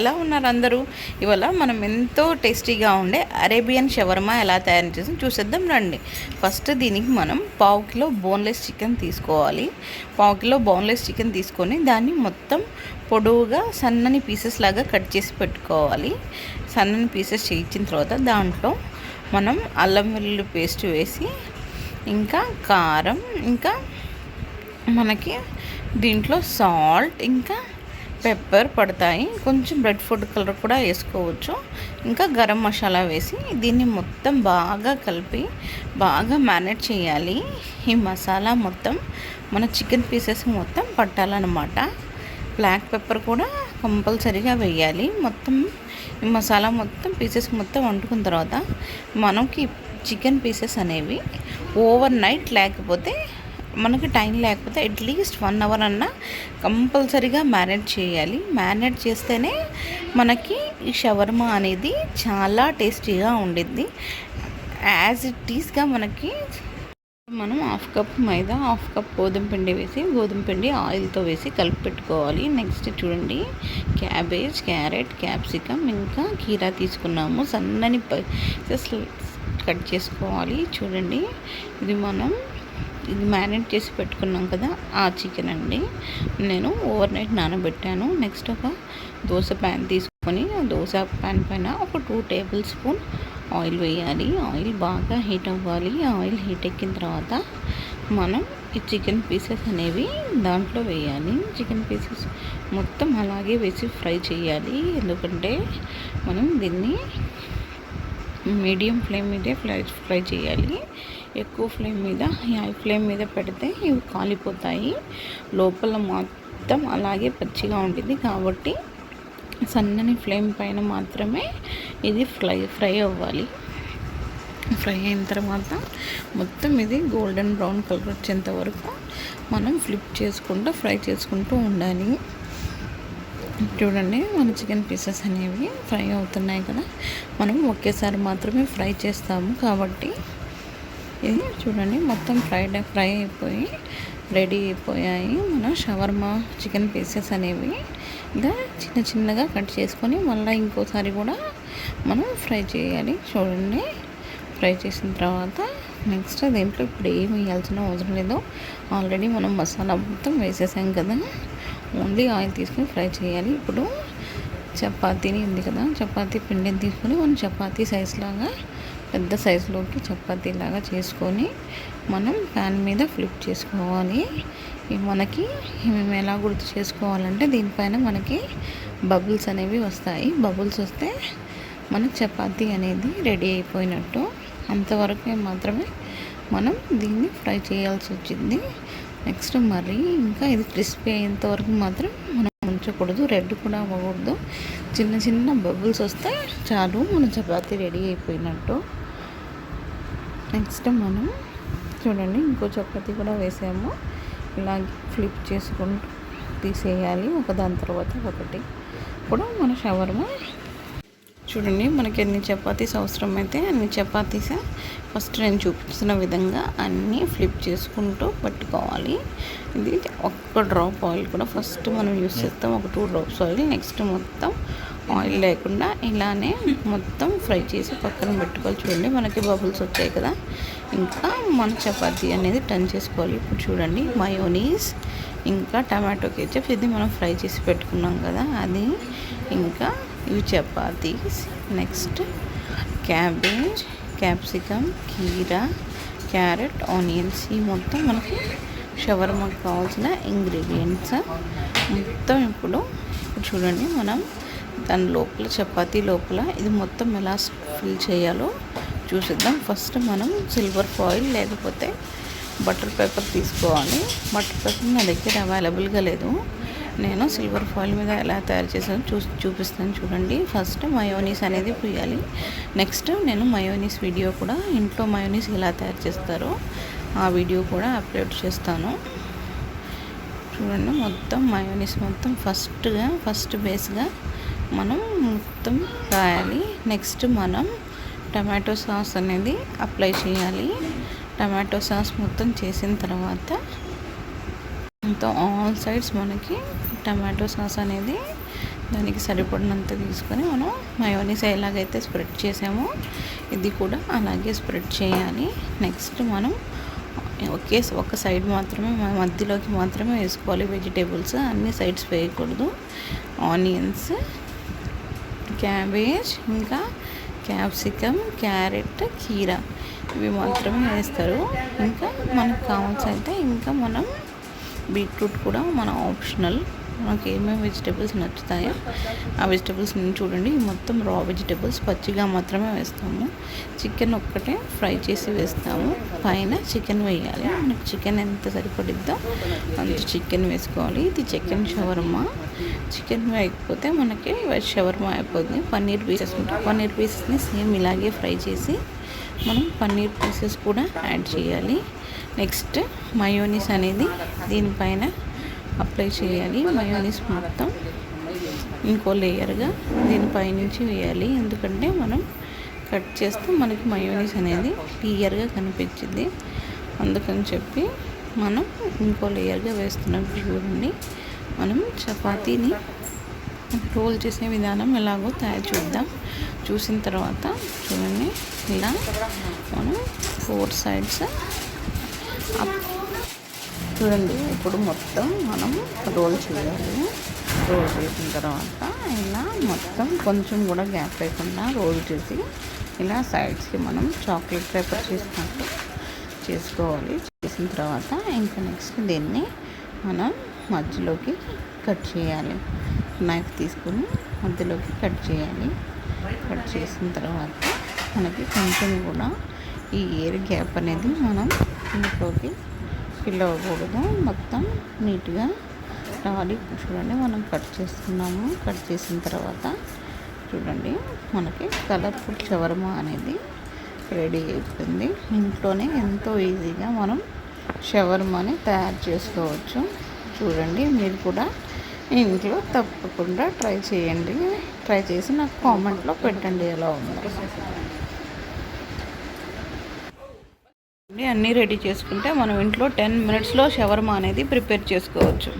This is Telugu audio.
ఎలా ఉన్నారు అందరూ? ఇవాళ మనం ఎంతో టేస్టీగా ఉండే అరేబియన్ షవర్మా ఎలా తయారు చేసి చూసేద్దాం రండి. ఫస్ట్ దీనికి మనం పావు కిలో బోన్లెస్ చికెన్ తీసుకోవాలి. పావు కిలో బోన్లెస్ చికెన్ తీసుకొని దాన్ని మొత్తం పొడవుగా సన్నని పీసెస్ లాగా కట్ చేసి పెట్టుకోవాలి. సన్నని పీసెస్ చేయించిన తర్వాత దాంట్లో మనం అల్లం వెల్లుల్లి పేస్ట్ వేసి ఇంకా కారం, ఇంకా మనకి దీంట్లో సాల్ట్, ఇంకా పెప్పర్ పడతాయి. కొంచెం రెడ్ ఫుడ్ కలర్ కూడా వేసుకోవచ్చు. ఇంకా గరం మసాలా వేసి దీన్ని మొత్తం బాగా కలిపి బాగా మ్యారినేట్ చేయాలి. ఈ మసాలా మొత్తం మన చికెన్ పీసెస్ మొత్తం పట్టాలన్నమాట. బ్లాక్ పెప్పర్ కూడా కంపల్సరీగా వేయాలి. మొత్తం ఈ మసాలా మొత్తం పీసెస్ మొత్తం వండుకున్న తర్వాత మనకి చికెన్ పీసెస్ అనేవి ఓవర్ నైట్ లేకపోతే మనకి టైం లేకపోతే అట్లీస్ట్ 1 అవర్ అన్నా కంపల్సరీగా మ్యారినేట్ చేయాలి. మ్యారినేట్ చేస్తేనే మనకి ఈ షవర్మా అనేది చాలా టేస్టీగా ఉండిద్ది. యాజ్ ఇట్ ఈస్గా మనకి మనం 1/2 కప్ మైదా, 1/2 కప్ గోధుమ పిండి వేసి గోధుమ పిండి ఆయిల్తో వేసి కలిపి పెట్టుకోవాలి. నెక్స్ట్ చూడండి, క్యాబేజ్, క్యారెట్, క్యాప్సికమ్, ఇంకా కీరా తీసుకున్నాము. సన్నని పీసెస్ కట్ చేసుకోవాలి. చూడండి, ఇది మ్యారినేట్ చేసి పెట్టుకున్నాం కదా, ఆ చికెన్ అండి. నేను ఓవర్ నైట్ నానబెట్టాను. నెక్స్ట్ ఒక దోశ ప్యాన్ తీసుకొని ఆ దోశ ప్యాన్ పైన ఒక 2 టేబుల్ స్పూన్ ఆయిల్ వేయాలి. ఆయిల్ బాగా హీట్ అవ్వాలి. ఆయిల్ హీట్ ఎక్కిన తర్వాత మనం ఈ చికెన్ పీసెస్ అనేవి దాంట్లో వేయాలి. చికెన్ పీసెస్ మొత్తం అలాగే వేసి ఫ్రై చేయాలి. ఎందుకంటే మనం దీన్ని మీడియం ఫ్లేమ్ మీదే ఫ్రై చేయాలి. ఎక్కువ ఫ్లేమ్ మీద, హై ఫ్లేమ్ మీద పెడితే ఇవి కాలిపోతాయి. లోపల మొత్తం అలాగే పచ్చిగా ఉంటుంది. కాబట్టి సన్నని ఫ్లేమ్ పైన మాత్రమే ఇది ఫ్రై అవ్వాలి. ఫ్రై అయిన తర్వాత మొత్తం ఇది గోల్డెన్ బ్రౌన్ కలర్ వచ్చేంత వరకు మనం ఫ్లిప్ చేసుకుంటూ ఫ్రై చేసుకుంటూ ఉండాలి. చూడండి, మన చికెన్ పీసెస్ అనేవి ఫ్రై అవుతున్నాయి కదా. మనం ఒకేసారి మాత్రమే ఫ్రై చేస్తాము కాబట్టి ఇది చూడండి మొత్తం ఫ్రై అయిపోయి రెడీ అయిపోయాయి. మన షవర్మా చికెన్ పీసెస్ అనేవి ఇంకా చిన్న చిన్నగా కట్ చేసుకొని మళ్ళీ ఇంకోసారి కూడా మనం ఫ్రై చేయాలి. చూడండి, ఫ్రై చేసిన తర్వాత నెక్స్ట్ దీంట్లో ఇప్పుడు ఏం వేయాల్సిన అవసరం లేదు. ఆల్రెడీ మనం మసాలా మొత్తం వేసేసాం కదా. ఓన్లీ ఆయిల్ తీసుకొని ఫ్రై చేయాలి. ఇప్పుడు చపాతీని ఉంది కదా, చపాతీ పిండిని తీసుకొని మనం చపాతీ సైజ్ లాగా పెద్ద సైజులోకి చపాతీలాగా చేసుకొని మనం ప్యాన్ మీద ఫ్లిప్ చేసుకోవాలి. మనకి మేము ఎలా గుర్తు చేసుకోవాలంటే దీనిపైన మనకి బబుల్స్ అనేవి వస్తాయి. బబుల్స్ వస్తే మనకి చపాతీ అనేది రెడీ అయిపోయినట్టు. అంతవరకు మాత్రమే మనం దీన్ని ఫ్రై చేయాల్సి వచ్చింది. నెక్స్ట్ మరి ఇంకా ఇది క్రిస్పీ అయ్యేంత వరకు మాత్రం మనం ఉంచకూడదు. రెడ్ కూడా అవ్వకూడదు. చిన్న చిన్న బబుల్స్ వస్తే చాలు, మన చపాతీ రెడీ అయిపోయినట్టు. నెక్స్ట్ మనం చూడండి ఇంకో చపాతీ కూడా వేసాము. ఇలాగే ఫ్లిప్ చేసుకుంటూ తీసేయాలి ఒకదాని తర్వాత ఒకటి. ఇప్పుడు మన షవర్మా చూడండి, మనకి ఎన్ని చపాతీస్ అవసరమైతే అన్ని చపాతీస్ ఫస్ట్ నేను చూపించిన విధంగా అన్నీ ఫ్లిప్ చేసుకుంటూ పెట్టుకోవాలి. ఇది ఒక్క డ్రాప్ ఆయిల్ కూడా ఫస్ట్ మనం యూస్ చేస్తాం, ఒక 2 డ్రాప్స్ ఆయిల్. నెక్స్ట్ మొత్తం ఆయిల్ లేకుండా ఇలానే మొత్తం ఫ్రై చేసి పక్కన పెట్టుకోవాలి. చూడండి, మనకి బబుల్స్ వచ్చాయి కదా. ఇంకా మన చపాతీ అనేది టర్న్ చేసుకోవాలి. ఇప్పుడు చూడండి, మయోనీస్, ఇంకా టమాటో కెచప్, ఇది మనం ఫ్రై చేసి పెట్టుకున్నాం కదా అది. ఇంకా ఇవి చపాతీస్. నెక్స్ట్ క్యాబేజ్, క్యాప్సికమ్, కీరా, క్యారెట్, ఆనియన్స్, ఈ మొత్తం మనకి షవర్మాకి కావాల్సిన ఇంగ్రీడియంట్స్ మొత్తం. ఇప్పుడు చూడండి, మనం దాని లోపల చపాతీ లోపల ఇది మొత్తం ఎలా ఫిల్ చేయాలో చూసిద్దాం. ఫస్ట్ మనం సిల్వర్ ఫాయిల్ లేకపోతే బటర్ పేపర్ తీసుకోవాలి. బటర్ పేపర్ నా దగ్గర అవైలబుల్గా లేదు. నేను సిల్వర్ ఫాయిల్ మీద ఎలా తయారు చేసానో చూపిస్తాను. చూడండి, ఫస్ట్ మయోనీస్ అనేది పూయాలి. నెక్స్ట్ నేను మయోనీస్ వీడియో కూడా, ఇంట్లో మయోనీస్ ఎలా తయారు చేస్తారో ఆ వీడియో కూడా అప్లోడ్ చేస్తాను. చూడండి, మొత్తం మయోనీస్ మొత్తం ఫస్ట్ బేస్గా మనం మొత్తం రాయాలి. నెక్స్ట్ మనం టమాటో సాస్ అనేది అప్లై చేయాలి. టమాటో సాస్ మొత్తం చేసిన తర్వాత మొత్తం ఆల్ సైడ్స్ మనకి టమాటో సాస్ అనేది దానికి సరిపడినంత తీసుకొని మనం మయోనీస్ ఎలాగైతే స్ప్రెడ్ చేసామో ఇది కూడా అలాగే స్ప్రెడ్ చేయాలి. నెక్స్ట్ మనం ఒక సైడ్ మాత్రమే మధ్యలోకి మాత్రమే వేసుకోవాలి వెజిటేబుల్స్, అన్ని సైడ్స్ వేయకూడదు. ఆనియన్స్, క్యాబేజ్, ఇంకా క్యాప్సికమ్, క్యారెట్, కీరా ఇవి మాత్రమే వేస్తారు. ఇంకా మనకు కావాల్సి ఇంకా మనం బీట్రూట్ కూడా మన ఆప్షనల్, మనకి ఏమేమి వెజిటేబుల్స్ నచ్చుతాయో ఆ వెజిటేబుల్స్ చూడండి. మొత్తం రా వెజిటేబుల్స్ పచ్చిగా మాత్రమే వేస్తాము. చికెన్ ఒక్కటే ఫ్రై చేసి వేస్తాము. పైన చికెన్ వేయాలి. మనకి చికెన్ ఎంత సరిపడిద్దో అంత చికెన్ వేసుకోవాలి. ఇది చికెన్ షవర్మా. చికెన్ వేయకపోతే మనకి వెజ్ షవర్మా అయిపోతుంది. పన్నీర్ పీసెస్ ఉంటాయి. పన్నీర్ పీసెస్ని సేమ్ ఇలాగే ఫ్రై చేసి మనం పన్నీర్ పీసెస్ కూడా యాడ్ చేయాలి. నెక్స్ట్ మయోనీస్ అనేది దీనిపైన అప్లై చేయాలి. మయోనీస్ మొత్తం ఇంకో లేయర్గా దీనిపైనుంచి వేయాలి. ఎందుకంటే మనం కట్ చేస్తే మనకి మయోనీస్ అనేది క్లియర్గా కనిపించింది. అందుకని చెప్పి మనం ఇంకో లేయర్గా వేస్తున్నాం. చూడండి, మనం చపాతీని రోల్ చేసే విధానం ఎలాగో చూద్దాం. చూసిన తర్వాత చూడండి, ఇలా మనం 4 సైడ్స్ చూడండి. ఇప్పుడు మొత్తం మనం రోల్ చేయాలి. రోల్ చేసిన తర్వాత ఇలా మొత్తం కొంచెం కూడా గ్యాప్ లేకుండా రోల్ చేసి ఇలా సైడ్స్కి మనం చాక్లెట్ పేపర్ చేసినట్టు చేసుకోవాలి. చేసిన తర్వాత ఇంకా నెక్స్ట్ దీన్ని మనం మధ్యలోకి కట్ చేయాలి. నైఫ్ తీసుకొని మధ్యలోకి కట్ చేయాలి. కట్ చేసిన తర్వాత మనకి కొంచెం కూడా ఈ ఎయిర్ గ్యాప్ అనేది మనం ఇంట్లోకి ఫిల్ అవ్వకూడదు. మొత్తం నీట్గా రావాలి. చూడండి, మనం కట్ చేస్తున్నాము. కట్ చేసిన తర్వాత చూడండి, మనకి కలర్ఫుల్ షవర్మా అనేది రెడీ అయిపోయింది. ఇంట్లోనే ఎంతో ఈజీగా మనం షవర్మాని తయారు చేసుకోవచ్చు. చూడండి, మీరు కూడా ఇంట్లో తప్పకుండా ట్రై చేయండి. ట్రై చేసి నాకు కామెంట్లో పెట్టండి ఎలా ఉందో. అన్నీ రెడీ చేసుకుంటే మనం ఇంట్లో 10 మినిట్స్లో షవర్మా అనేది ప్రిపేర్ చేసుకోవచ్చు.